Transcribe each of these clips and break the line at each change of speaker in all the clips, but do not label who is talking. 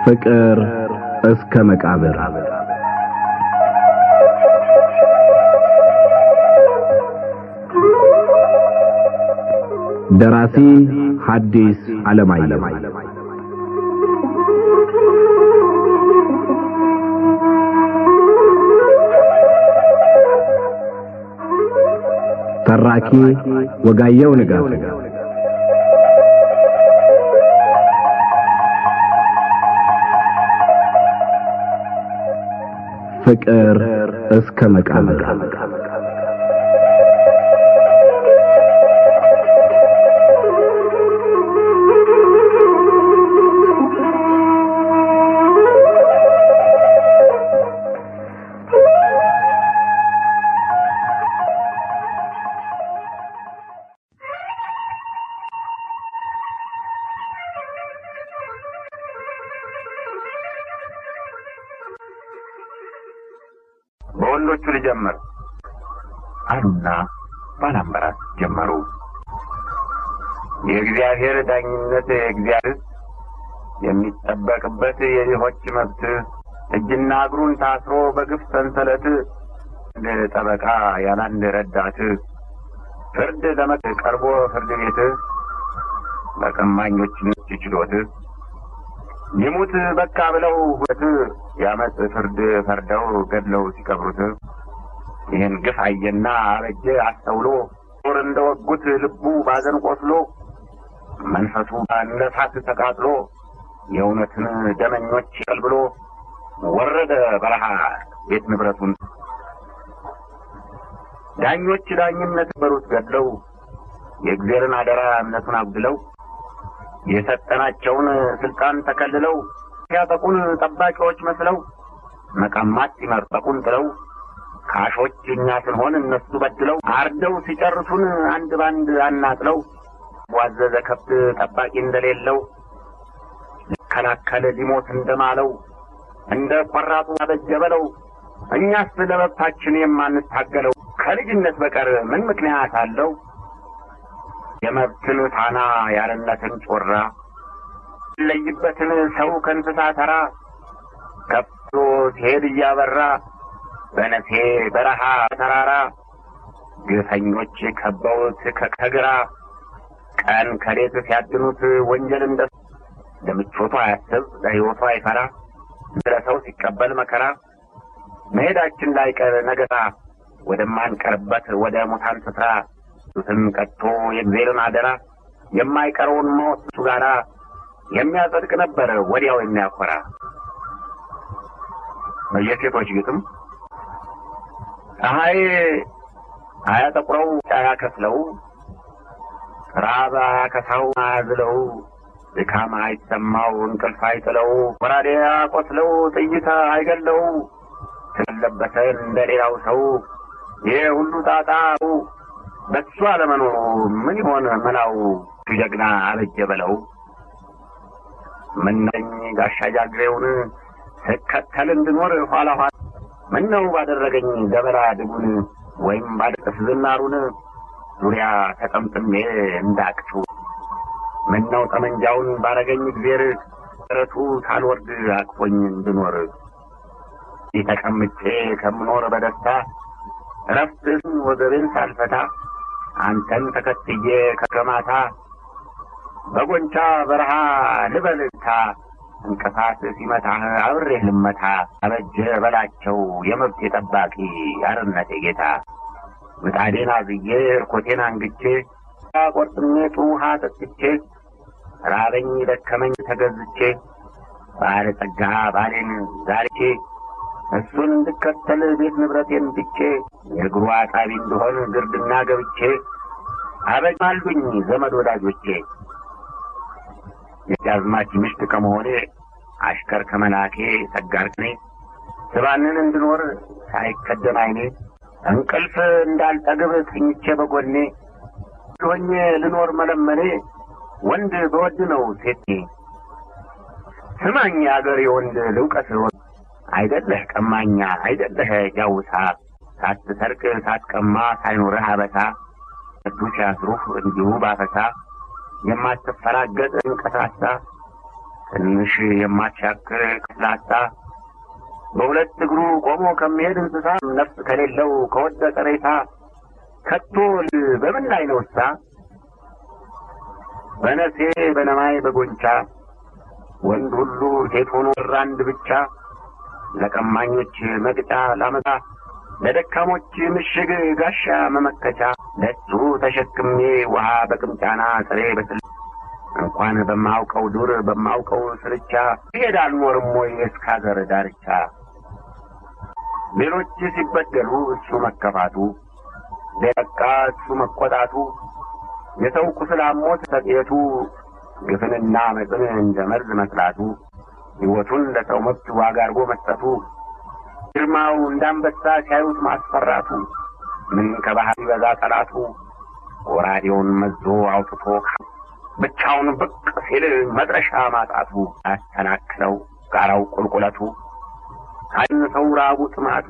ፍቅር እስከ መቃብር ደራሲ ሐዲስ ዓለማየሁ ተራኪ ወጋየሁ ንጋቱ ፍቅር እስከ መቃብር
በወንዶቹ ልጀምር አሉና ባላምበራት ጀመሩ። የእግዚአብሔር ዳኝነት እግዚአብሔር የሚጠበቅበት የልጆች መብት እጅና እግሩን ታስሮ በግፍ ሰንሰለት ጠበቃ ያላንድ ረዳት ፍርድ ለመቀርቦ ፍርድ ቤት በቀማኞች ችሎት ይሙት በቃ ብለው ሁለት ያመጽ ፍርድ ፈርደው ገድለው ሲቀብሩት ይህን ግፍ አየና አበጀ አስተውሎ ጦር እንደወጉት ልቡ ባዘን ቆስሎ መንፈሱ እንደ እሳት ተቃጥሎ የእውነትን ደመኞች ቀልብሎ ወረደ በረሃ ቤት ንብረቱን ዳኞች ዳኝነት በሩት ገድለው የእግዚአብሔርን አደራ እምነቱን አብድለው የሰጠናቸውን ስልጣን ተከልለው ያጠቁን ጠባቂዎች መስለው መቀማት ሲመርጠቁን ጥለው ካሾች እኛ ስንሆን እነሱ በድለው አርደው ሲጨርሱን አንድ ባንድ አናጥለው ዋዘዘ ከብት ጠባቂ እንደሌለው ከላከለ ሊሞት እንደማለው እንደ ቆራጡ አበጀበለው እኛስ ለመብታችን የማንታገለው ከልጅነት በቀር ምን ምክንያት አለው? የመብትን ፋና ያረነትን ጮራ ለይበትን ሰው ከእንስሳ ተራ ከብቶ ሲሄድ እያበራ በነሴ በረሃ ተራራ ግፈኞች ከበውት ከግራ ቀን ከሌት ሲያድኑት ወንጀል ለምቾቱ አያስብ ለሕይወቱ አይፈራ ስለሰው ሲቀበል መከራ መሄዳችን ላይቀር ነገራ ወደማንቀርበት ወደ ሙታን ስፍራ ሱስን ቀጥቶ የእግዚአብሔርን አደራ የማይቀረውን ሞት እሱ ጋራ የሚያጸድቅ ነበር ወዲያው የሚያኮራ። የሴቶች ግጥም ፀሐይ አያጠቁረው አያከስለው ራብ አያከሳው አያዝለው ድካም አይሰማው እንቅልፍ አይጥለው ወራዴ አያቆስለው ጥይት አይገለው ስለለበሰ እንደሌላው ሰው ይሄ ሁሉ ጣጣው በሱ አለመኖሩ ምን ይሆን መላው ጀግና አበጀ በለው ምነኝ ጋሻ ጃግሬውን ስከተል እንድኖር ኋላ ኋላ ምነው ባደረገኝ ደበላ ድጉን ወይም ባደረስ ዝናሩን ዙሪያ ተጠምጥሜ እንዳቅቱ ምነው ጠመንጃውን ባረገኝ እግዚአብሔር ረቱ ሳልወርድ አቅፎኝ እንድኖር ተቀምጬ ከምኖር በደስታ ረፍትን ወገቤን ሳልፈታ አንተን ተከትዬ ከከማታ በጎንቻ በረሃ ልበልታ እንቅፋት ሲመታህ አብሬህ ልመታ አበጀ በላቸው የመብት ጠባቂ አርነቴ ጌታ ምጣዴን አዝዬ እርኮቴን አንግቼ ቆርጥሜ ውሃ ጠጥቼ ራበኝ ደከመኝ ተገዝቼ ባለጸጋ ባሌን ዛሬቼ እሱን እንድከተል ቤት ንብረቴን ትቼ የእግሩ አጣቢ እንደሆን ግርድና ገብቼ አበጃሉኝ ዘመድ ወዳጆቼ የጃዝማች ምሽት ከመሆኔ አሽከር ከመላኬ ሰጋርኔ ስባንን እንድኖር ሳይከደን አይኔ እንቅልፍ እንዳልጠግብ ትኝቼ በጎኔ ሆኜ ልኖር መለመኔ ወንድ በወድ ነው ሴቴ ስማኝ አገር የወንድ ልውቀት አይደለህ ቀማኛ አይደለህ ጃውሳ ሳትሰርቅ ሳትቀማ ሳይኖርህ አበሳ ቅዱስ ያስሩፍ እንዲሁ ባፈሳ የማትፈራገጥ እንቀሳሳ ትንሽ የማትሻክር ክፍላታ በሁለት እግሩ ቆሞ ከሚሄድ እንስሳ ነፍስ ከሌለው ከወደቀ ሬሳ ከቶ በምን ላይ ነውሳ? በነሴ በነማይ በጎንቻ ወንድ ሁሉ ሴት ሆኖ አንድ ብቻ ለቀማኞች መቅጫ ላመጣ ለደካሞች ምሽግ ጋሻ መመከቻ ለሱ ተሸክሜ ውሃ በቅምጫና ጥሬ በስል እንኳን በማውቀው ዱር በማውቀው ስርቻ ይሄድ አልኖርም ወይ እስከ አገር ዳርቻ። ሌሎች ሲበደሉ እሱ መከፋቱ ለቃ እሱ መቆጣቱ የሰው ቁስል አሞት ተጤቱ ግፍንና መጽን እንደ መርዝ መስላቱ ሕይወቱን ለሰው መብት ዋጋ አድርጎ መስጠቱ ግርማው እንዳንበሳ ሲያዩት ማስፈራቱ ምን ከባህር ይበዛ ጠላቱ ወራዴውን መዞ አውጥቶ ብቻውን ብቅ ሲል መድረሻ ማጣቱ አስተናክለው ጋራው ቁልቁለቱ ሳይነሰው ራቡ ጥማቱ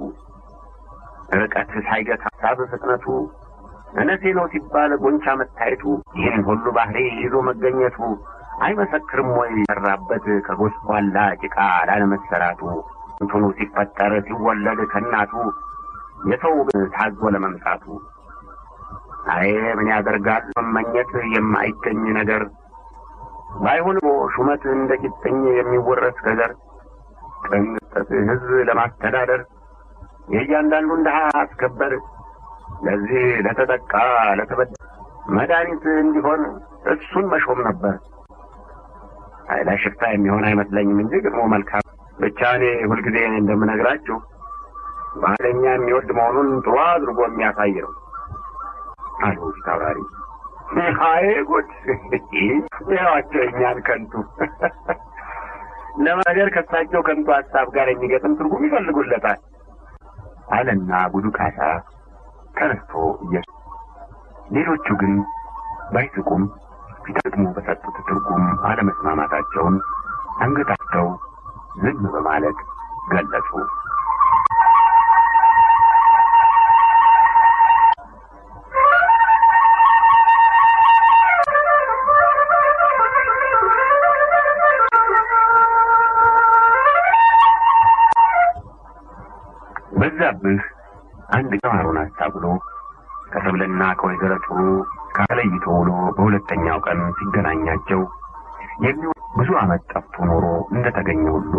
ርቀት ሳይገታ ሀሳብ ፍጥነቱ እነሴ ነው ሲባል ጎንቻ መታየቱ ይህን ሁሉ ባህሪ ይዞ መገኘቱ አይመሰክርም ወይ ሰራበት ከጎስቋላ ጭቃ ላለመሰራቱ እንትኑ ሲፈጠር ሲወለድ ከናቱ የሰው ታዞ ለመምጣቱ አይ ምን ያደርጋል መመኘት የማይገኝ ነገር ባይሆን ሹመት እንደ ቂጥኝ የሚወረስ ነገር ቅንጥት ህዝብ ለማስተዳደር የእያንዳንዱ እንደ አስከበር ለዚህ ለተጠቃ ለተበደለ መድኃኒት እንዲሆን እሱን መሾም ነበር። አይ ለሽፍታ የሚሆን አይመስለኝም እንጂ ግጥሙ መልካም ብቻ እኔ ሁልጊዜ እንደምነግራችሁ ባህለኛ የሚወድ መሆኑን ጥሩ አድርጎ የሚያሳይ ነው አሉ ታውራሪ። አይ ጉድ ያዋቸው እኛን ከንቱ ለማገር ከሳቸው ከንቱ ሀሳብ ጋር የሚገጥም ትርጉም ይፈልጉለታል አለና ጉዱ ካሳ ተነስቶ ሌሎቹ ግን ባይስቁም ፊታጥሙ በሰጡት ትርጉም አለመስማማታቸውን አንገታቸው ዝም በማለት ገለጹ። በዛብህ አንድ ቀማሩን አስታብሎ ከሰብለና ከወይዘረቱ ካለይቶ ውሎ በሁለተኛው ቀን ሲገናኛቸው ብዙ ዓመት ጠፍቶ ኖሮ እንደተገኘ ሁሉ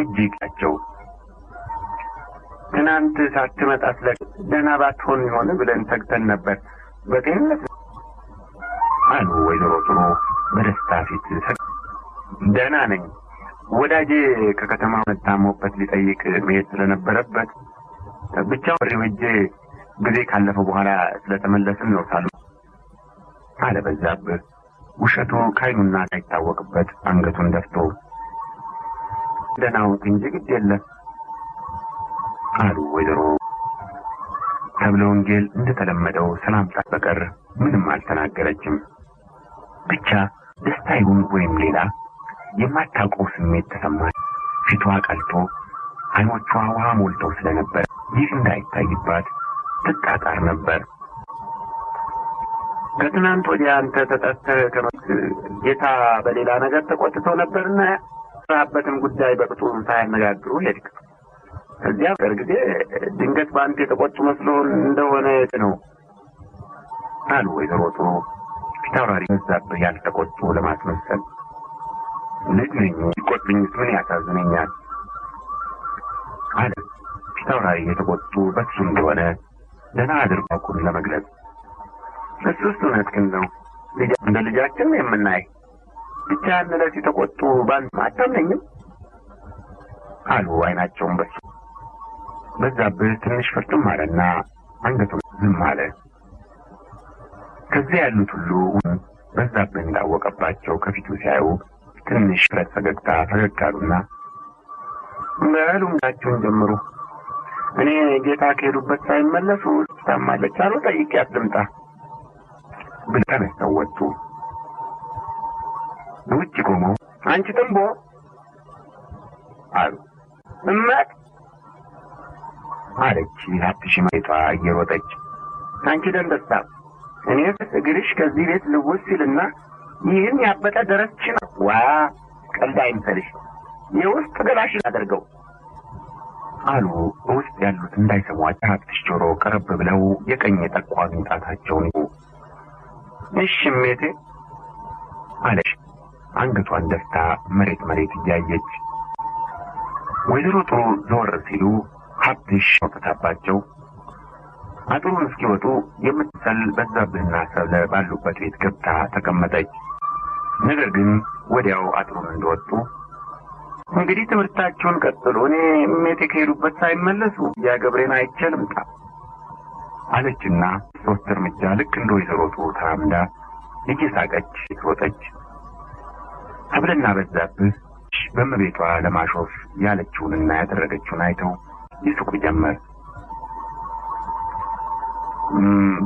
እጅጋቸው ትናንት ሳትመጣ ደህና ባትሆን ይሆን ብለን ተግተን ነበር በጤንነት አሉ ወይዘሮ ጥሩ በደስታ ፊት። ደህና ነኝ ወዳጄ ከከተማ መጣሞበት ሊጠይቅ መሄድ ስለነበረበት ብቻው ወሬ ጊዜ ካለፈ በኋላ ስለተመለስን ነው ሳሉ አለ በዛብህ ውሸቱ ካይኑና ሳይታወቅበት አንገቱን ደፍቶ። ደህናው እንጂ ግድ የለም አሉ ወይዘሮ ተብለ ወንጌል እንደተለመደው ሰላምታ በቀር ምንም አልተናገረችም። ብቻ ደስታ ይሁን ወይም ሌላ የማታውቀው ስሜት ተሰማት። ፊቷ ቀልቶ አይኖቿ ውሃ ሞልተው ስለነበር ይህ እንዳይታይባት ትጣጣር ነበር። ከትናንት ወዲያ አንተ ተጠርተህ ጌታ በሌላ ነገር ተቆጥተው ነበርና ያራበትን ጉዳይ በቅጡ ሳያነጋግሩ ሄድክ። እዚያ በርግዜ ድንገት በአንተ የተቆጡ መስሎ እንደሆነ ነው አሉ ወይዘሮ ጥሩ ፊታውራሪ በዛብህ ያልተቆጡ ለማስመሰል። ልጅ ነኝ ይቆጥኝስ ምን ያሳዝነኛል አለ ፊታውራሪ የተቆጡ በሱ እንደሆነ ደህና አድርጎ ለመግለጽ። እሱስ እውነትህን ነው እንደ ልጃችን የምናይ ብቻ እነዚህ የተቆጡ ባንተ አታምነኝም አሉ አይናቸውን በሱ። በዛብህ ትንሽ ፍርጥም አለና አንገቱን ዝም አለ። ከዚያ ያሉት ሁሉ በዛብህ እንዳወቀባቸው ከፊቱ ሲያዩ ትንሽ ፈገግታ ፈገጋሉና በሉ እንዳችሁን ጀምሩ እኔ ጌታ ከሄዱበት ሳይመለሱ ታማለች አሉ ጠይቄያት ልምጣ ብለው ተነስተው ወጡ። ውጭ ቆመው አንቺ ጥንቦ አሉ። እማት አለች ሀብትሽ ማይቷ እየሮጠች። አንቺ ደንደስታ እኔስ እግርሽ ከዚህ ቤት ልውስ ሲልና ይህን ያበጠ ደረስሽ ነው ዋ ቀልድ አይምሰልሽ፣ የውስጥ ገላሽ አድርገው አሉ። ውስጥ ያሉት እንዳይሰሟቸው ሀብትሽ ጆሮ ቀረብ ብለው የቀኝ ጠቋሚ ጣታቸውን እሺ እሜቴ አለሽ። አንገቷን ደፍታ መሬት እያየች ወይዘሮ ጥሩ ዞር ሲሉ ሀብትሽ ወጥታባቸው አጥሩን እስኪወጡ የምትሰል በዛብህና ሰብለ ባሉበት ቤት ገብታ ተቀመጠች። ነገር ግን ወዲያው አጥሩን እንደወጡ እንግዲህ ትምህርታቸውን ቀጥሉ፣ እኔ እሜቴ ከሄዱበት ሳይመለሱ ያገብሬን አይቼ ልምጣ አለችና 3 እርምጃ ልክ እንደ ወይዘሮ ጥሩ ተራምዳ እየሳቀች ሮጠች። ሰብለና በዛብህ በመቤቷ ለማሾፍ ያለችውንና ያደረገችውን አይተው ይስቁ ጀመር።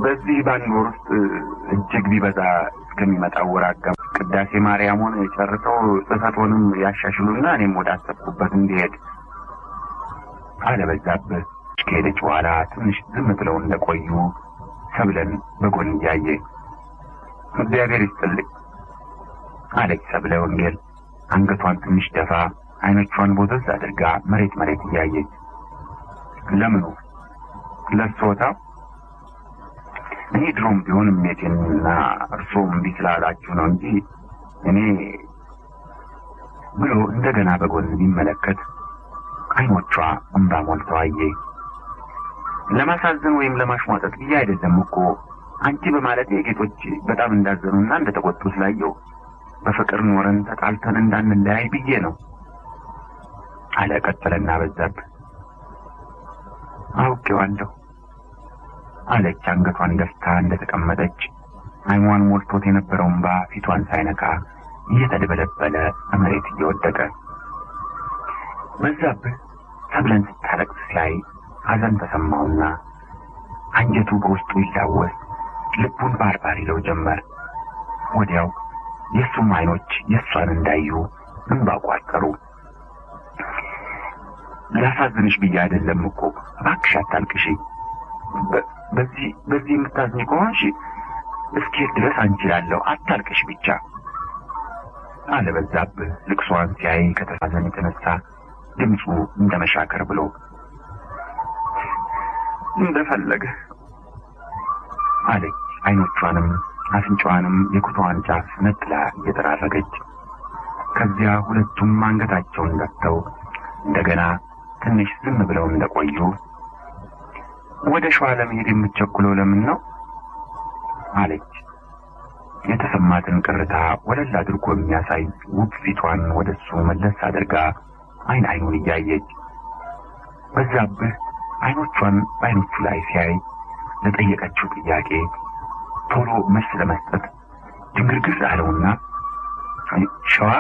በዚህ ባንድ ወር ውስጥ እጅግ ቢበዛ እስከሚመጣው ወራጋ ቅዳሴ ማርያምን ጨርሰው ጽፈቶንም ያሻሽሉና እኔም ወደ አሰብኩበት እንዲሄድ አለ በዛብህ። ከሄደች በኋላ ትንሽ ዝም ብለው እንደቆዩ ሰብለን በጎን እያየ እግዚአብሔር ይስጥልኝ አለች ሰብለ ወንጌል። አንገቷን ትንሽ ደፋ አይኖቿን ቦዘዝ አድርጋ መሬት እያየች ለምኑ ለሶታ እኔ ድሮም ቢሆን እሜቴንና እርሶም ቢስላላችሁ ነው እንጂ እኔ ብሎ እንደገና በጎን ቢመለከት አይኖቿ እንባ ሞልተው አየ። ለማሳዘን ወይም ለማሽሟጠጥ ብዬ አይደለም እኮ አንቺ በማለቴ ጌቶች በጣም እንዳዘኑና እንደተቆጡ ስላየው በፍቅር ኖረን ተጣልተን እንዳንለያይ ብዬ ነው አለ። ቀጠለና በዛብህ አውቄዋለሁ አለች አንገቷን ደፍታ እንደተቀመጠች። አይኗን ሞልቶት የነበረው እንባ ፊቷን ሳይነካ እየተደበለበለ መሬት እየወደቀ በዛብህ ሰብለን ስታለቅስ ሲያይ ሐዘን ተሰማውና አንጀቱ በውስጡ ይላወስ ልቡን ባርባር ይለው ጀመር። ወዲያው የሱም አይኖች የሷን እንዳዩ እንባ ቋጠሩ። ላሳዝንሽ ብዬ አይደለም እኮ እባክሽ አታልቅሽ። በዚህ የምታዝኝ ከሆንሽ እስኪ ድረስ አንችላለሁ፣ አታልቅሽ ብቻ አለ በዛብህ። ልቅሷን ሲያይ ከተሳዘን የተነሳ ድምፁ እንደመሻከር ብሎ እንደፈለገ አለች። አይኖቿንም አፍንጫዋንም የኩታዋን ጫፍ ነጥላ እየተራረገች ከዚያ ሁለቱም አንገታቸውን ደፍተው እንደገና ትንሽ ዝም ብለው እንደቆዩ ወደ ሸዋ ለመሄድ የምትቸኩለው ለምን ነው አለች። የተሰማትን ቅርታ ወለል አድርጎ የሚያሳይ ውብ ፊቷን ወደሱ መለስ አድርጋ አይኑን እያየች በዛብህ አይኖቿን በአይኖቹ ላይ ሲያይ ለጠየቀችው ጥያቄ ቶሎ መልስ ለመስጠት ድንግርግር አለውና ሸዋ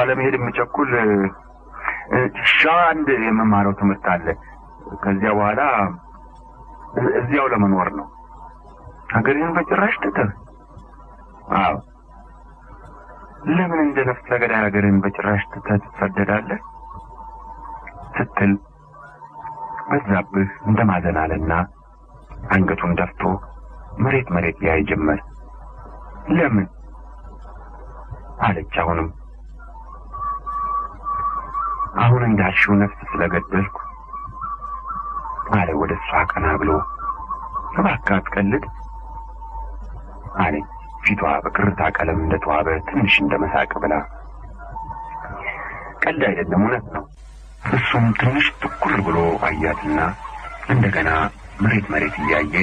ለመሄድ የምቸኩል ሸዋ አንድ የመማረው ትምህርት አለ፣ ከዚያ በኋላ እዚያው ለመኖር ነው። ሀገርህን በጭራሽ ትተህ? አዎ። ለምን እንደ ነፍሰ ገዳይ ሀገርህን በጭራሽ ትተህ ትሰደዳለህ ስትል በዛብህ እንደማዘናልና አንገቱን ደፍቶ መሬት ያይ ጀመር። ለምን አለች። አሁን እንዳልሽው ነፍስ ስለገደልኩ አለ ወደ እሷ ቀና ብሎ። እባክህ አትቀልድ አለች ፊቷ በቅርታ ቀለም እንደተዋበ ትንሽ እንደመሳቅ ብላ። ቀልድ አይደለም እውነት ነው። እሱም ትንሽ ትኩር ብሎ አያትና እንደገና መሬት እያየ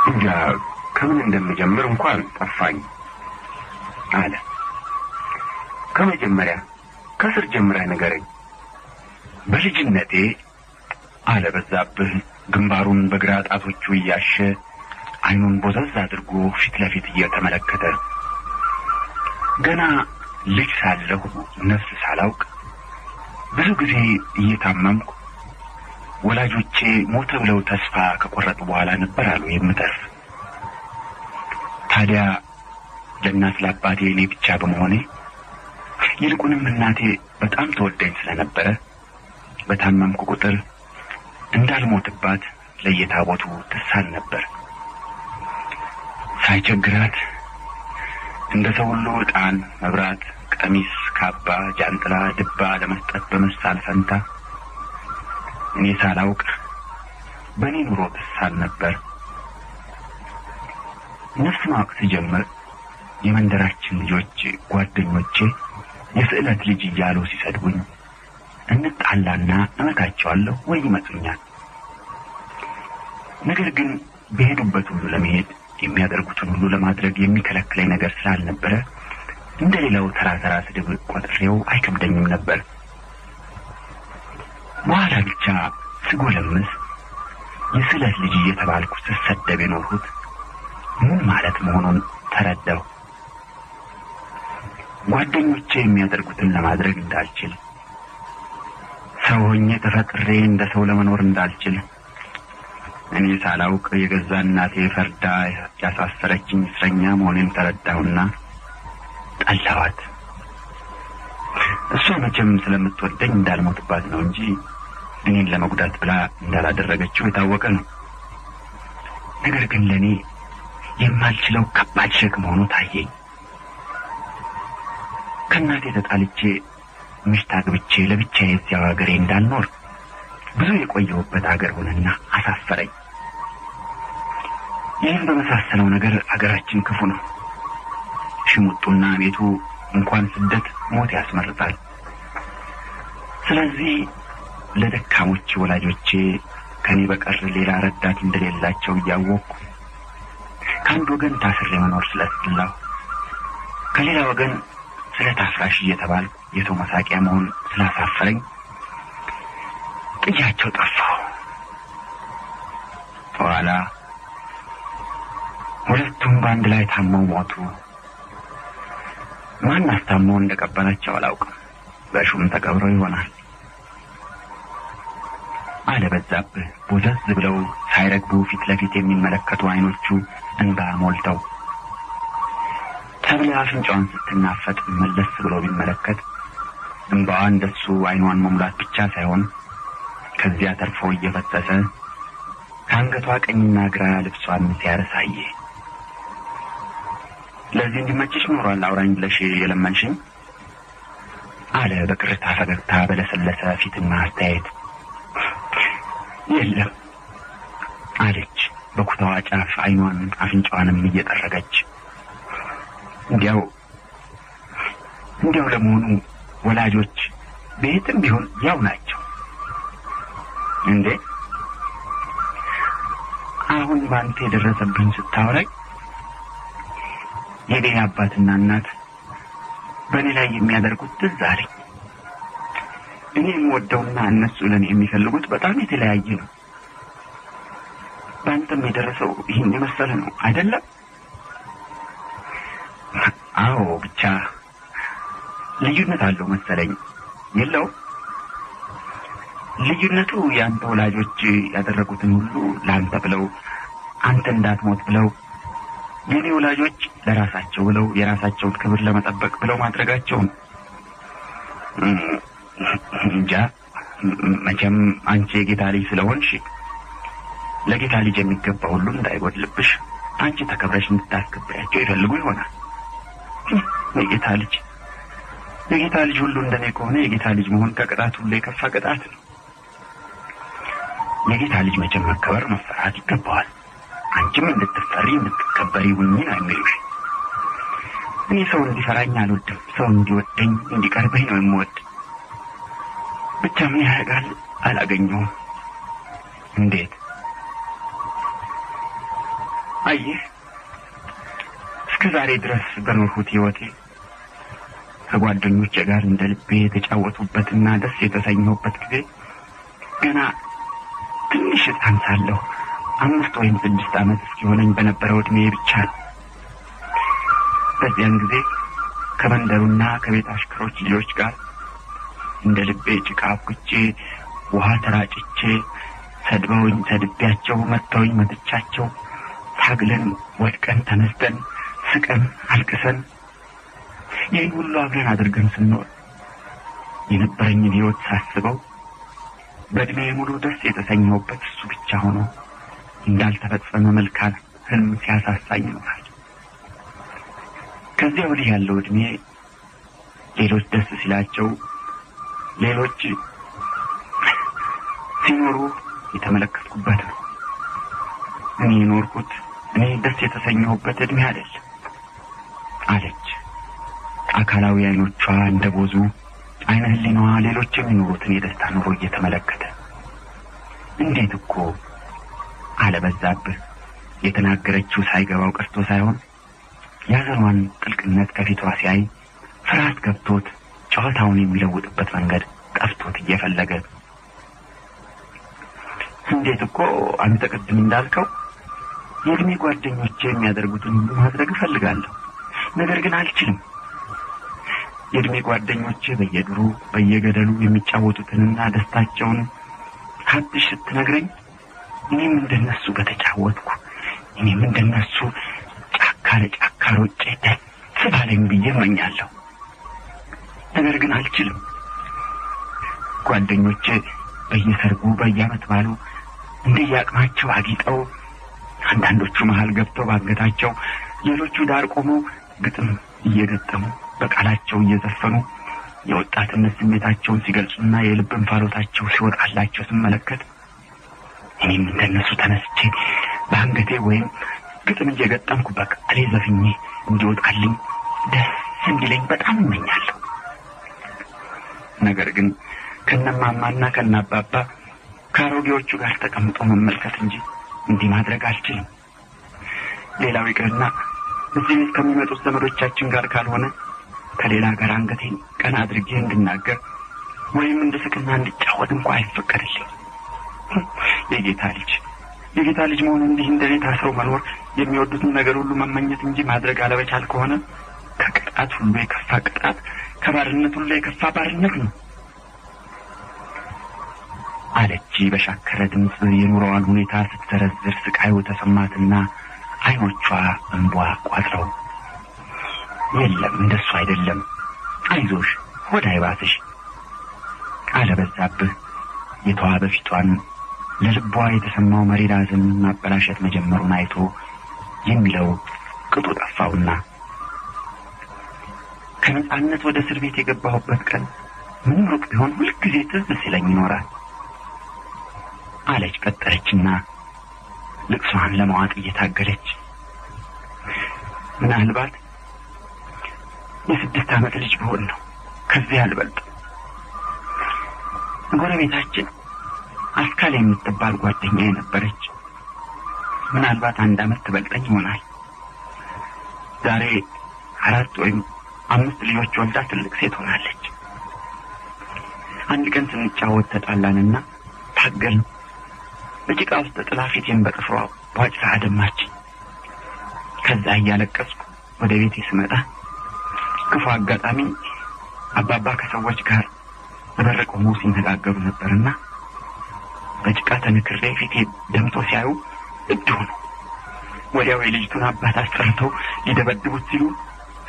እንጃ ከምን እንደምጀምር እንኳን ጠፋኝ አለ። ከመጀመሪያ ከስር ጀምረህ ንገረኝ። በልጅነቴ አለ በዛብህ ግንባሩን በግራ ጣቶቹ እያሸ አይኑን ቦዘዝ አድርጎ ፊት ለፊት እየተመለከተ ገና ልጅ ሳለሁ ነፍስ ሳላውቅ ብዙ ጊዜ እየታመምኩ ወላጆቼ ሞተ ብለው ተስፋ ከቆረጡ በኋላ ነበር አሉ የምተርፍ። ታዲያ ለእናት ለአባቴ እኔ ብቻ በመሆኔ ይልቁንም እናቴ በጣም ተወደኝ ስለነበረ በታመምኩ ቁጥር እንዳልሞትባት ለየታቦቱ ትሳል ነበር። ሳይቸግራት እንደ ሰው ሁሉ ዕጣን፣ መብራት፣ ቀሚስ፣ ካባ፣ ጃንጥላ፣ ድባ ለመስጠት በመሳል ፈንታ እኔ ሳላውቅ በእኔ ኑሮ ተሳል ነበር። ነፍስ ማወቅ ሲጀምር የመንደራችን ልጆች ጓደኞቼ የስዕለት ልጅ እያሉ ሲሰድቡኝ እንጣላና እመታቸዋለሁ ወይ ይመቱኛል። ነገር ግን በሄዱበት ሁሉ ለመሄድ የሚያደርጉትን ሁሉ ለማድረግ የሚከለክለኝ ነገር ስላልነበረ እንደሌላው ተራ ስድብ ቆጥሬው አይከብደኝም ነበር። በኋላ ብቻ ስጎለምስ የስዕለት ልጅ እየተባልኩ ስሰደብ የኖርሁት ምን ማለት መሆኑን ተረዳሁ። ጓደኞቼ የሚያደርጉትን ለማድረግ እንዳልችል፣ ሰው ሆኜ ተፈጥሬ እንደ ሰው ለመኖር እንዳልችል እኔ ሳላውቅ የገዛ እናቴ ፈርዳ ያሳሰረችኝ እስረኛ መሆኔን ተረዳሁና ጠላኋት። እሷ መቼም ስለምትወደኝ እንዳልሞትባት ነው እንጂ እኔን ለመጉዳት ብላ እንዳላደረገችው የታወቀ ነው። ነገር ግን ለኔ የማልችለው ከባድ ሸክም ሆኖ ታየኝ። ከእናቴ ተጣልቼ ምሽት አግብቼ ለብቻዬ እዚያው ሀገሬ እንዳልኖር ብዙ የቆየሁበት ሀገር ሆነና አሳፈረኝ። ይህን በመሳሰለው ነገር ሀገራችን ክፉ ነው። ሽሙጡና ቤቱ እንኳን ስደት ሞት ያስመርጣል። ስለዚህ ለደካሞች ወላጆቼ ከኔ በቀር ሌላ ረዳት እንደሌላቸው እያወቅኩ ከአንድ ወገን ታስሬ መኖር ስለስላሁ ከሌላ ወገን ስለታፍራሽ እየተባልኩ የሰው መሳቂያ መሆን ስላሳፈረኝ ጥያቸው ጠፋሁ። በኋላ ሁለቱም በአንድ ላይ ታመው ሞቱ። ማን አስታመው እንደቀበላቸው አላውቅም። በሹም ተቀብረው ይሆናል። አለበዛብህ ቦዘዝ ብለው ሳይረግቡ ፊት ለፊት የሚመለከቱ አይኖቹ እንባ ሞልተው ተብላ አፍንጫዋን ስትናፈጥ መለስ ብሎ ቢመለከት እንባዋ እንደሱ አይኗን መሙላት ብቻ ሳይሆን ከዚያ ተርፎ እየፈሰሰ ከአንገቷ ቀኝና ግራ ልብሷን ሲያረሳየ ለዚህ እንዲመችሽ ኖሯል አውራኝ ብለሽ የለመንሽኝ አለ በቅርታ ፈገግታ በለሰለሰ ፊትና አስተያየት። የለም አለች በኩታዋ ጫፍ አይኗን አፍንጫዋንም እየጠረገች። እንዲያው ለመሆኑ ወላጆች ቤትም ቢሆን ያው ናቸው እንዴ? አሁን ባንተ የደረሰብኝ ስታወራኝ የኔ አባትና እናት በእኔ ላይ የሚያደርጉት ትዝ አለኝ። እኔ የምወደውና እነሱ ለኔ የሚፈልጉት በጣም የተለያየ ነው። ባንተም የደረሰው ይህን የመሰለ ነው አይደለም? አዎ፣ ብቻ ልዩነት አለው መሰለኝ። የለው ልዩነቱ ያንተ ወላጆች ያደረጉትን ሁሉ ለአንተ ብለው አንተ እንዳትሞት ብለው፣ የኔ ወላጆች ለራሳቸው ብለው የራሳቸውን ክብር ለመጠበቅ ብለው ማድረጋቸው ነው። እንጃ መቼም አንቺ የጌታ ልጅ ስለሆንሽ ለጌታ ልጅ የሚገባ ሁሉ እንዳይጎድልብሽ አንቺ ተከብረሽ እንድታስከብሪያቸው ይፈልጉ ይሆናል። የጌታ ልጅ ሁሉ እንደኔ ከሆነ የጌታ ልጅ መሆን ከቅጣት ሁሉ የከፋ ቅጣት ነው። የጌታ ልጅ መቼም መከበር መፈራት ይገባዋል። አንቺም እንድትፈሪ እንድትከበሪ ሁኚ ነው የሚሉሽ። እኔ ሰው እንዲፈራኝ አልወድም። ሰው እንዲወደኝ እንዲቀርበኝ ነው የምወድ። ብቻ ምን ያደርጋል አላገኘውም። እንዴት? አየህ፣ እስከ ዛሬ ድረስ በኖርሁት ሕይወቴ ከጓደኞቼ ጋር እንደ ልቤ የተጫወቱበትና ደስ የተሰኘሁበት ጊዜ ገና ትንሽ ሕፃን ሳለሁ 5 ወይም 6 ዓመት እስኪሆነኝ በነበረው ዕድሜ ብቻ ነው። በዚያን ጊዜ ከመንደሩና ከቤት አሽከሮች ልጆች ጋር እንደ ልቤ ጭቃ አብኩቼ ውሃ ተራጭቼ ሰድበውኝ ሰድቤያቸው መተውኝ መትቻቸው ታግለን ወድቀን ተነስተን ስቀን አልቅሰን ይህን ሁሉ አብረን አድርገን ስንኖር የነበረኝን ሕይወት ሳስበው በዕድሜ ሙሉ ደስ የተሰኘሁበት እሱ ብቻ ሆኖ እንዳልተፈጸመ መልካም ህልም ሲያሳሳኝ ይኖራል። ከዚያ ወዲህ ያለው እድሜ ሌሎች ደስ ሲላቸው ሌሎች ሲኖሩ የተመለከትኩበት ነው። እኔ የኖርኩት እኔ ደስ የተሰኘሁበት እድሜ አይደለም አለች። አካላዊ አይኖቿ እንደቦዙ አይነ ህሊናዋ ሌሎች የሚኖሩትን የደስታ ኑሮ እየተመለከተ እንዴት እኮ አለበዛብህ የተናገረችው ሳይገባው ቀርቶ ሳይሆን ያዘኗን ጥልቅነት ከፊቷ ሲያይ ፍርሃት ገብቶት ጨዋታውን የሚለውጥበት መንገድ ጠፍቶት እየፈለገ እንዴት እኮ አንተ ቅድም እንዳልከው የእድሜ ጓደኞቼ የሚያደርጉትን ሁሉ ማድረግ እፈልጋለሁ፣ ነገር ግን አልችልም። የእድሜ ጓደኞቼ በየዱሩ በየገደሉ የሚጫወቱትንና ደስታቸውን ሀብትሽ ስትነግረኝ እኔም እንደነሱ በተጫወትኩ እኔም እንደነሱ ጫካ ለጫካ ሮጬ ደስ ባለኝ ብዬ እመኛለሁ፣ ነገር ግን አልችልም። ጓደኞቼ በየሰርጉ በየዓመት ባሉ እንደየአቅማቸው አጊጠው አንዳንዶቹ መሃል ገብተው ባንገታቸው ሌሎቹ ዳር ቆመው ግጥም እየገጠሙ በቃላቸው እየዘፈኑ የወጣትነት ስሜታቸውን ሲገልጹና የልብ እንፋሎታቸው ሲወጣላቸው ስመለከት እኔም እንደነሱ ተነስቼ በአንገቴ ወይም ግጥም እየገጠምኩ በቃሌ ዘፍኜ እንዲወጣልኝ ደስ እንዲለኝ በጣም እመኛለሁ። ነገር ግን ከነማማና ከነአባባ ከአሮጌዎቹ ጋር ተቀምጦ መመልከት እንጂ እንዲህ ማድረግ አልችልም። ሌላው ይቅርና እዚህ ከሚመጡት ዘመዶቻችን ጋር ካልሆነ ከሌላ ጋር አንገቴን ቀና አድርጌ እንድናገር ወይም እንድስቅና እንድጫወት እንኳን አይፈቀድልኝ። የጌታ ልጅ መሆን እንዲህ እንደኔ ታስረው መኖር የሚወዱትን ነገር ሁሉ መመኘት እንጂ ማድረግ አለመቻል ከሆነ ከቅጣት ሁሉ የከፋ ቅጣት፣ ከባርነት ሁሉ የከፋ ባርነት ነው አለች በሻከረ ድምፅ የኑሮዋን ሁኔታ ስትዘረዝር። ስቃዩ ተሰማትና አይኖቿ እንባ ቋጥረው የለም እንደሱ አይደለም፣ አይዞሽ ወደ አይባስሽ አለበዛብህ የተዋበ ፊቷን ለልቧ የተሰማው መሪር ሐዘን ማበላሸት መጀመሩን አይቶ የሚለው ቅጡ ጠፋውና ከነጻነት ወደ እስር ቤት የገባሁበት ቀን ምንም ሩቅ ቢሆን ሁልጊዜ ትዝ ሲለኝ ይኖራል አለች ቀጠለችና ልቅሷን ለማዋጥ እየታገለች። ምናልባት የ6 ዓመት ልጅ ብሆን ነው ከዚህ አልበልጥ። ጎረቤታችን አስካል የምትባል ጓደኛዬ ነበረች። ምናልባት 1 ዓመት ትበልጠኝ ይሆናል። ዛሬ 4 ወይም 5 ልጆች ወልዳ ትልቅ ሴት ሆናለች። አንድ ቀን ስንጫወት ተጣላንና ታገልን። በጭቃ ውስጥ ጥላ ፊቴን በጥፍሯ ባጭራ አደማችኝ። ከዛ እያለቀስኩ ወደ ቤቴ ስመጣ ክፉ አጋጣሚ አባባ ከሰዎች ጋር በበር ቆመው ሲነጋገሩ ነበርና በጭቃ ተነክሬ ፊቴ ደምቶ ሲያዩ እብድ ሆኑ። ወዲያው የልጅቱን አባት አስጠርተው ሊደበድቡት ሲሉ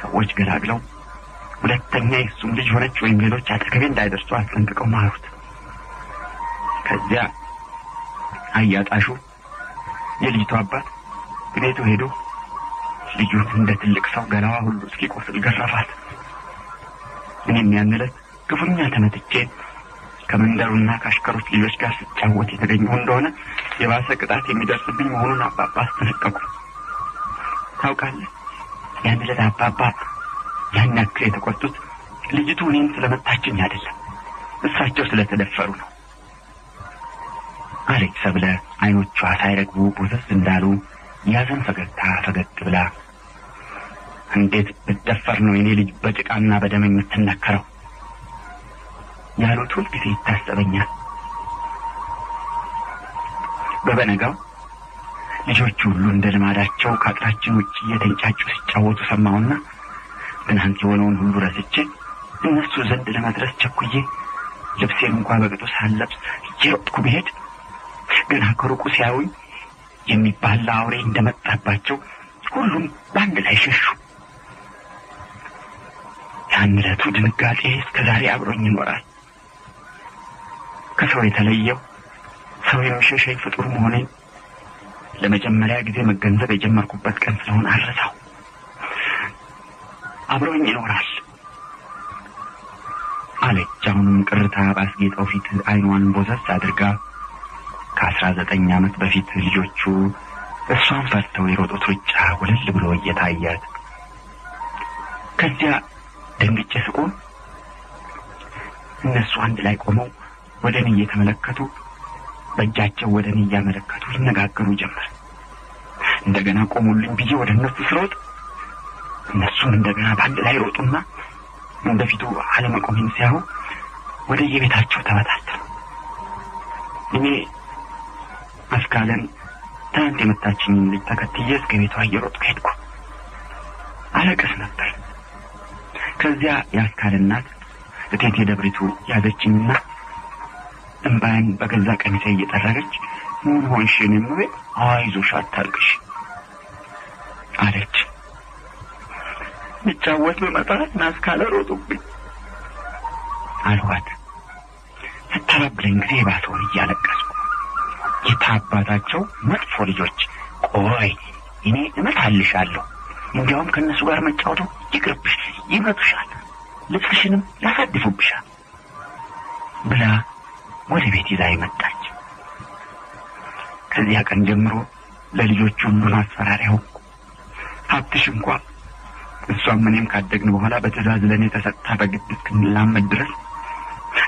ሰዎች ገላግለው ሁለተኛ የሱም ልጅ ሆነች ወይም ሌሎች አጠገቤ እንዳይደርሱ አስጠንቅቀው ማሩት። ከዚያ አያጣሹ የልጅቱ አባት ቤቱ ሄዶ ልጁን እንደ ትልቅ ሰው ገላዋ ሁሉ እስኪቆስል ገረፋት። እኔም ያን ዕለት ክፉኛ ተመትቼ ከመንደሩና ከአሽከሮች ልጆች ጋር ስጫወት የተገኘሁ እንደሆነ የባሰ ቅጣት የሚደርስብኝ መሆኑን አባባ አስጠነቀቁ። ታውቃለህ፣ ያን ዕለት አባባ ያን ያክል የተቆጡት ልጅቱ እኔን ስለመታችኝ አይደለም፣ እሳቸው ስለተደፈሩ ነው አለች ሰብለ አይኖቿ ሳይረግቡ ቦዘዝ እንዳሉ ያዘን ፈገግታ ፈገግ ብላ። እንዴት ብትደፈር ነው የኔ ልጅ በጭቃና በደም የምትነከረው ያሉት ሁልጊዜ ይታሰበኛል። በበነጋው ልጆቹ ሁሉ እንደ ልማዳቸው ከአጥራችን ውጭ እየተንጫጩ ሲጫወቱ ሰማሁና ትናንት የሆነውን ሁሉ ረስቼ እነሱ ዘንድ ለመድረስ ቸኩዬ ልብሴን እንኳን በቅጡ ሳልለብስ እየሮጥኩ ብሄድ ገና ከሩቁ ሲያዩኝ የሚባላ አውሬ እንደመጣባቸው ሁሉም በአንድ ላይ ሸሹ። ያን ዕለቱ ድንጋጤ እስከዛሬ አብሮኝ ይኖራል። ከሰው የተለየው ሰው የሚሸሸኝ ፍጡር መሆኔን ለመጀመሪያ ጊዜ መገንዘብ የጀመርኩበት ቀን ስለሆነ አልረሳው። አብሮኝ ይኖራል አለች። አሁንም ቅርታ ባስጌጠው ፊት አይኗን ቦዘዝ አድርጋ ከ19 ዓመት በፊት ልጆቹ እሷን ፈርተው የሮጡት ሩጫ ወለል ብሎ እየታያት ከዚያ ደንግጬ ስቆም እነሱ አንድ ላይ ቆመው ወደኔ እየተመለከቱ በእጃቸው ወደኔ እያመለከቱ ይነጋገሩ ጀመር። እንደገና ቆሙልኝ ብዬ ወደ እነሱ ስሮጥ እነሱም እንደገና በአንድ ላይ ሮጡና እንደፊቱ አለመቆሜን ሲያዩ ወደ የቤታቸው ተበታተኑ። እኔ አስካለን ትናንት የመታችኝን ልጅ ተከትዬ እስከ ቤቷ እየሮጥኩ ሄድኩ። አለቅስ ነበር። ከዚያ የአስካል እናት እቴቴ ደብሪቱ ያዘችኝና እንባዬን በገዛ ቀሚሴ እየጠረገች ምን ሆንሽ የኔም ቤት? አይዞሽ አታልቅሽ አለች። ልጫወት በመጣ አስካለ ሮጡብኝ አልኳት። ስተባብለኝ ጊዜ ባሰውን እያለቀስኩ የታባታቸው መጥፎ ልጆች ቆይ እኔ እመታልሻለሁ፣ እንዲያውም ከነሱ ጋር መጫወቱ ይቅርብሽ፣ ይመቱሻል፣ ልብስሽንም ያሳድፉብሻል ብላ ወደ ቤት ይዛ መጣች። ከዚያ ቀን ጀምሮ ለልጆቹ ሁሉ ማስፈራሪያው ሀብትሽ እንኳን እሷም እኔም ካደግን በኋላ በትዕዛዝ ለእኔ ተሰጥታ በግድ እስክንላመድ ድረስ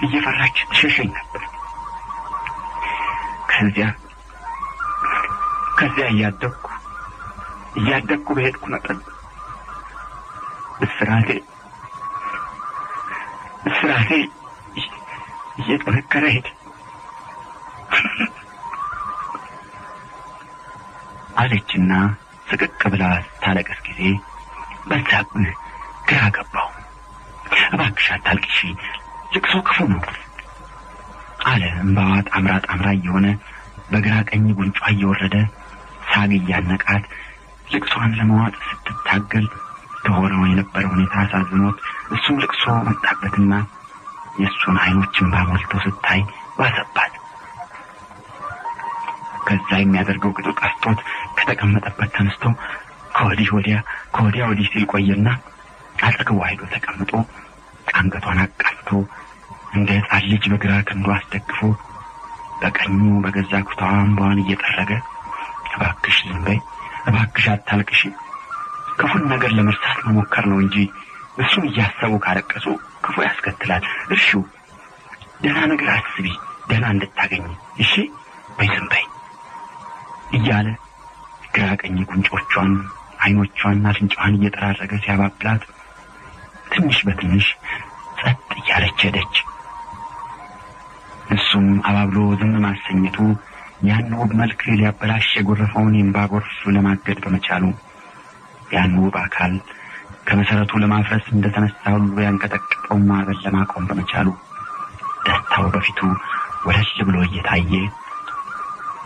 እየፈራች ትሸሸኝ ነበር። ከዚያ እያደግኩ በሄድኩ መጠን እስራቴ እየጠነከረ ሄደ አለችና ስቅቅ ብላ ታለቀስ ጊዜ በዛብህ ግራ ገባው። እባክሽ አታልቅሺ፣ ልቅሶ ክፉ ነው አለ። እንባዋ ጣምራ እየሆነ በግራ ቀኝ ጉንጯ እየወረደ ሳግ እያነቃት ልቅሷን ለመዋጥ ስትታገል ተሆነው የነበረው ሁኔታ አሳዝኖት እሱም ልቅሶ መጣበትና የእሱን አይኖችን ባሞልቶ ስታይ ባሰባት። ከዛ የሚያደርገው ቅጡ ጠፍቶት ከተቀመጠበት ተነስቶ ከወዲህ ወዲህ ሲል ቆየና አጠገቧ ሄዶ ተቀምጦ አንገቷን አቃፍቶ እንደ ሕፃን ልጅ በግራ ክንዱ አስደግፎ በቀኙ በገዛ ኩታዋ እንባዋን እየጠረገ እባክሽ ዝም በይ፣ እባክሽ አታልቅሽ፣ ክፉን ነገር ለመርሳት መሞከር ነው እንጂ እሱን እያሰቡ ካለቀሱ ክፉ ያስከትላል። እሺው ደህና ነገር አስቢ፣ ደህና እንድታገኝ እሺ በይ፣ ዝም በይ እያለ ግራ ቀኝ ጉንጮቿን አይኖቿን አፍንጫዋን እየጠራረገ ሲያባብላት ትንሽ በትንሽ ጸጥ እያለች ሄደች። እሱም አባብሎ ዝም ማሰኘቱ ያን ውብ መልክ ሊያበላሽ የጎረፈውን የእንባ ጎርፍ ለማገድ በመቻሉ ያን ውብ አካል ከመሰረቱ ለማፍረስ እንደተነሳ ሁሉ ያንቀጠቀጠው ማዕበል ለማቆም በመቻሉ ደስታው በፊቱ ወለል ብሎ እየታየ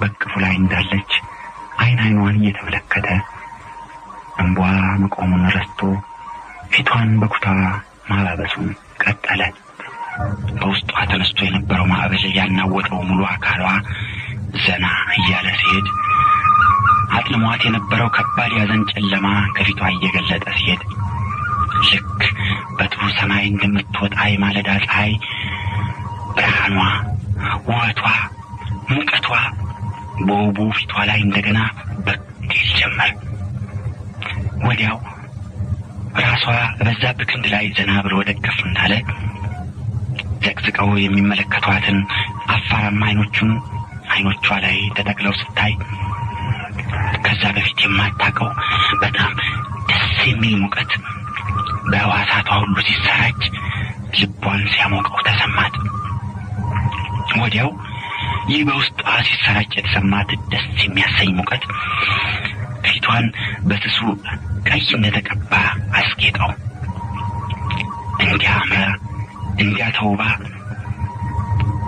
በቅፉ ላይ እንዳለች አይኗን እየተመለከተ እንቧ መቆሙን ረስቶ ፊቷን በኩታ ማባበሱን ቀጠለ። በውስጧ ተነስቶ የነበረው ማዕበል ያናወጠው ሙሉ አካሏ ዘና እያለ ሲሄድ አጥልሟት የነበረው ከባድ ያዘን ጨለማ ከፊቷ እየገለጠ ሲሄድ ልክ በጥሩ ሰማይ እንደምትወጣ የማለዳ ፀሐይ ብርሃኗ፣ ውበቷ፣ ሙቀቷ በውቡ ፊቷ ላይ እንደገና በግል ጀመር። ወዲያው ራሷ በዛብህ ክንድ ላይ ዘና ብሎ ደገፍ እንዳለ ዘቅዝቀው የሚመለከቷትን አፋራማ አይኖቿ ላይ ተጠቅለው ስታይ ከዛ በፊት የማታውቀው በጣም ደስ የሚል ሙቀት በሕዋሳቷ ሁሉ ሲሰራጭ ልቧን ሲያሞቀው ተሰማት። ወዲያው ይህ በውስጧ ሲሰራጭ የተሰማት ደስ የሚያሰኝ ሙቀት ፊቷን በስሱ ቀይ እንደተቀባ አስጌጠው። እንዲያምራ እንዲያ ተውባ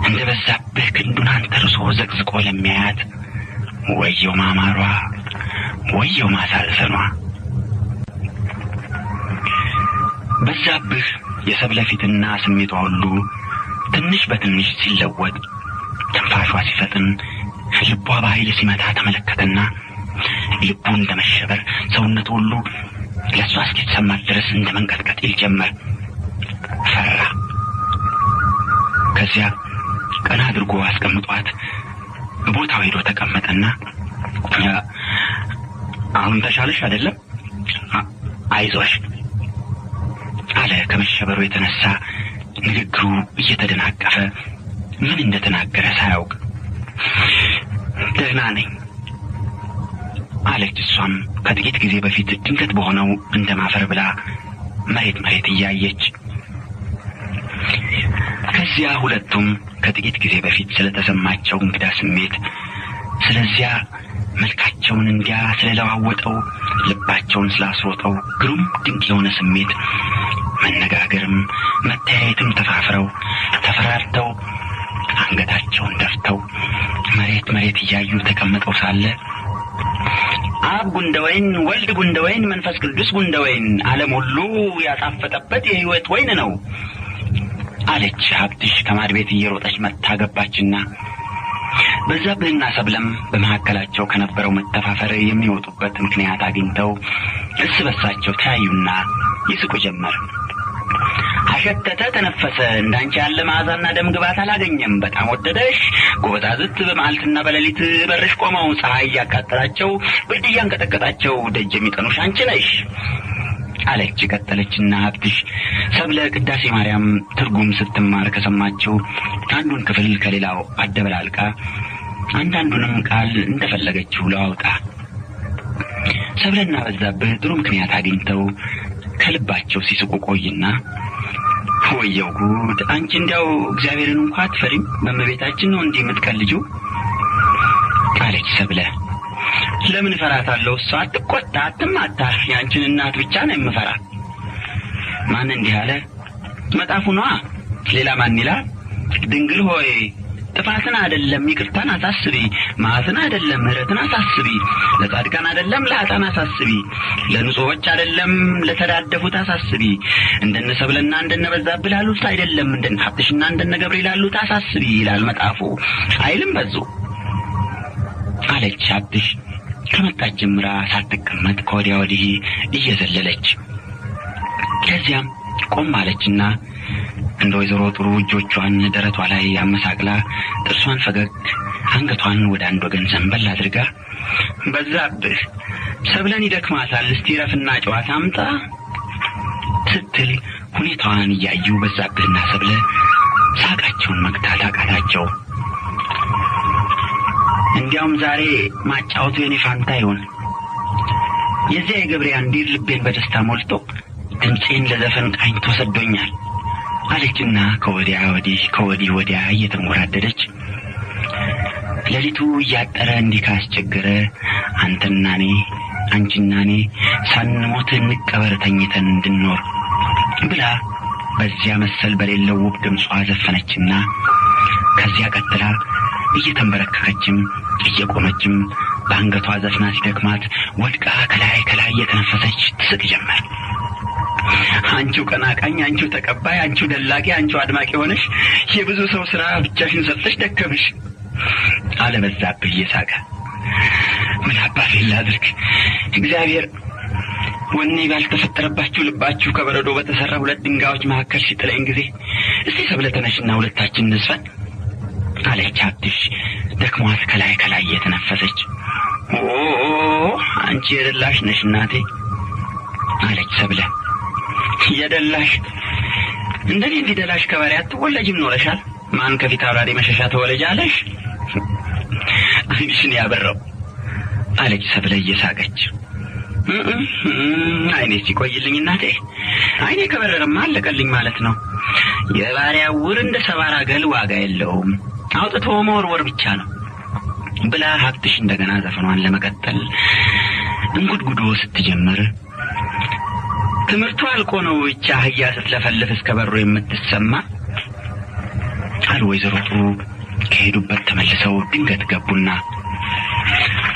እንደ በዛብህ ክንዱን አንተርሶ ዘቅዝቆ ለሚያያት ወየው ማማሯ፣ ወየው ማሳዘኗ። በዛብህ የሰብለ ፊትና ስሜቷ ሁሉ ትንሽ በትንሽ ሲለወጥ ትንፋሿ ሲፈጥን ልቧ በኃይል ሲመታ ተመለከተና ልቡ እንደመሸበር ሰውነቱ ሁሉ
ለሷ እስኪሰማት ድረስ እንደመንቀጥቀጥ ይጀመር። ፈራ። ከዚያ ቀና አድርጎ አስቀምጧት ቦታው ሄዶ ተቀመጠና አሁን ተሻለሽ አይደለም? አይዞሽ አለ ከመሸበሩ የተነሳ ንግግሩ እየተደናቀፈ ምን እንደተናገረ ሳያውቅ። ደህና ነኝ አለች እሷም ከጥቂት ጊዜ በፊት ድንገት በሆነው እንደማፈር ብላ መሬት እያየች። ከዚያ ሁለቱም ከጥቂት ጊዜ በፊት ስለተሰማቸው እንግዳ ስሜት ስለዚያ መልካቸውን እንዲያ ስለለዋወጠው ልባቸውን ስላስሮጠው ግሩም ድንቅ የሆነ ስሜት መነጋገርም መተያየትም ተፋፍረው ተፈራርተው አንገታቸውን ደፍተው መሬት እያዩ ተቀምጠው ሳለ አብ ጉንደወይን ወልድ ጉንደወይን መንፈስ ቅዱስ ጉንደወይን ዓለም ሁሉ ያጣፈጠበት የሕይወት ወይን ነው አለች ሀብትሽ ከማድ ቤት እየሮጠች መጥታ ገባችና በዛብህና ሰብለም በመካከላቸው ከነበረው መተፋፈር የሚወጡበት ምክንያት አግኝተው እርስ በርሳቸው ተያዩና ይስቁ ጀመር። አሸተተ ተነፈሰ እንዳንቺ ያለ መዓዛና ደም ግባት አላገኘም። በጣም ወደደሽ። ጎበዛዝት በመዓልትና በሌሊት በርሽ ቆመው ፀሐይ ያቃጠላቸው ብርድ ያንቀጠቀጣቸው ደጅ የሚጠኑሽ አንቺ ነሽ አለች። ቀጠለችና ሀብትሽ ሰብለ ቅዳሴ ማርያም ትርጉም ስትማር ከሰማችው አንዱን ክፍል ከሌላው አደበላልቃ አንዳንዱንም ቃል እንደፈለገችው ለዋውጣ ሰብለና በዛብህ ጥሩ ምክንያት አግኝተው ከልባቸው ሲስቁ ቆይና ወየው ጉድ አንቺ እንዲያው እግዚአብሔርን እንኳን አትፈሪም? በመቤታችን ነው እንዲህ የምትቀልጂው አለች ሰብለ። ለምን ፈራታለሁ? እሷ አትቆጣ አትማታ፣ ያንቺን እናት ብቻ ነው የምፈራ። ማን እንዲህ አለ? መጣፉ ነዋ። ሌላ ማን ይላል? ድንግል ሆይ ጥፋትን አይደለም ይቅርታን አሳስቢ፣ ማዕትን አይደለም ምህረትን አሳስቢ፣ ለጻድቃን አይደለም ለኃጥአን አሳስቢ፣ ለንጹሖች አይደለም ለተዳደፉት አሳስቢ፣ እንደነ ሰብለና እንደነ በዛብህ ላሉት አይደለም እንደነ ሀብትሽና እንደነ ገብርኤል ላሉት አሳስቢ ይላል መጣፉ አይልም በዙ አለች ሀብትሽ ከመጣች ጀምራ ሳትቀመጥ ከወዲያ ወዲህ እየዘለለች። ከዚያም ቆም አለችና እንደ ወይዘሮ ጥሩ እጆቿን ደረቷ ላይ አመሳቅላ ጥርሷን ፈገግ አንገቷን ወደ አንድ ወገን ዘንበል አድርጋ በዛብህ ሰብለን ይደክማታል እስቲ ረፍና ጨዋታ አምጣ ስትል ሁኔታዋን እያዩ በዛብህና ሰብለ ሳቃቸውን መግታት አቃታቸው። እንዲያውም ዛሬ ማጫወቱ የኔ ፋንታ ይሆን የዚያ የገብሬ አንዲር ልቤን በደስታ ሞልቶ ድምፄን ለዘፈን ቃኝቶ ሰዶኛል አለችና ከወዲህ ወዲያ እየተንጎራደደች ሌሊቱ እያጠረ እንዲህ ካስቸገረ አንተና እኔ አንቺና እኔ ሳንሞት እንቀበር ተኝተን እንድንኖር ብላ በዚያ መሰል በሌለው ውብ ድምጿ ዘፈነችና ከዚያ ቀጥላ እየተንበረከከችም እየቆመችም በአንገቷ ዘፍና ሲደክማት ወድቃ ከላይ እየተነፈሰች ትስቅ ጀመር። አንቺው ቀናቃኝ፣ አንቺው ተቀባይ፣ አንቺው ደላቂ፣ አንቺው አድማቂ ሆነሽ የብዙ ሰው ሥራ ብቻሽን ሰርተሽ ደከምሽ አለ በዛብህ እየሳቀ። ምን አባቴ ላድርግ? እግዚአብሔር ወኔ ባልተፈጠረባችሁ ልባችሁ ከበረዶ በተሰራ ሁለት ድንጋዮች መካከል ሲጥለኝ ጊዜ እስቲ ሰብለ ተነሽና ሁለታችን እንስፈን አለች ሀብትሽ ደክሟት ከላይ እየተነፈሰች። አንቺ የደላሽ ነሽ እናቴ አለች ሰብለ። የደላሽ እንደኔ እንዲደላሽ ከበሬ አትወለጅም ኖረሻል። ማን ከፊት አውራዴ መሸሻ ተወለጃለሽ? አይንሽን ያበራው አለች ሰብለ እየሳቀች። አይኔ ሲቆይልኝ እናቴ፣ አይኔ ከበረረማ አለቀልኝ ማለት ነው። የባሪያ ውር እንደ ሰባራ ገል ዋጋ የለውም፣ አውጥቶ መወርወር ብቻ ነው ብላ ሀብትሽ እንደገና ዘፈኗን ለመቀጠል እንጉድጉዶ ስትጀምር ትምህርቱ አልቆ ነው እቻ አህያ ስትለፈልፍ እስከ በሩ የምትሰማ አሉ ወይዘሮ ጥሩ ከሄዱበት ተመልሰው ድንገት ገቡና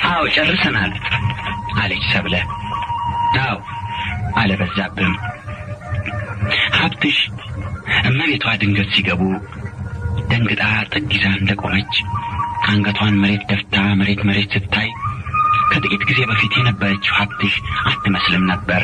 አዎ ጨርሰናል አለች ሰብለ። አዎ አለ በዛብህ። ሀብትሽ እመቤቷ ድንገት ሲገቡ ደንግጣ ጥግ ይዛ እንደቆመች አንገቷን መሬት ደፍታ መሬት ስታይ ከጥቂት ጊዜ በፊት የነበረችው ሀብትሽ አትመስልም ነበር።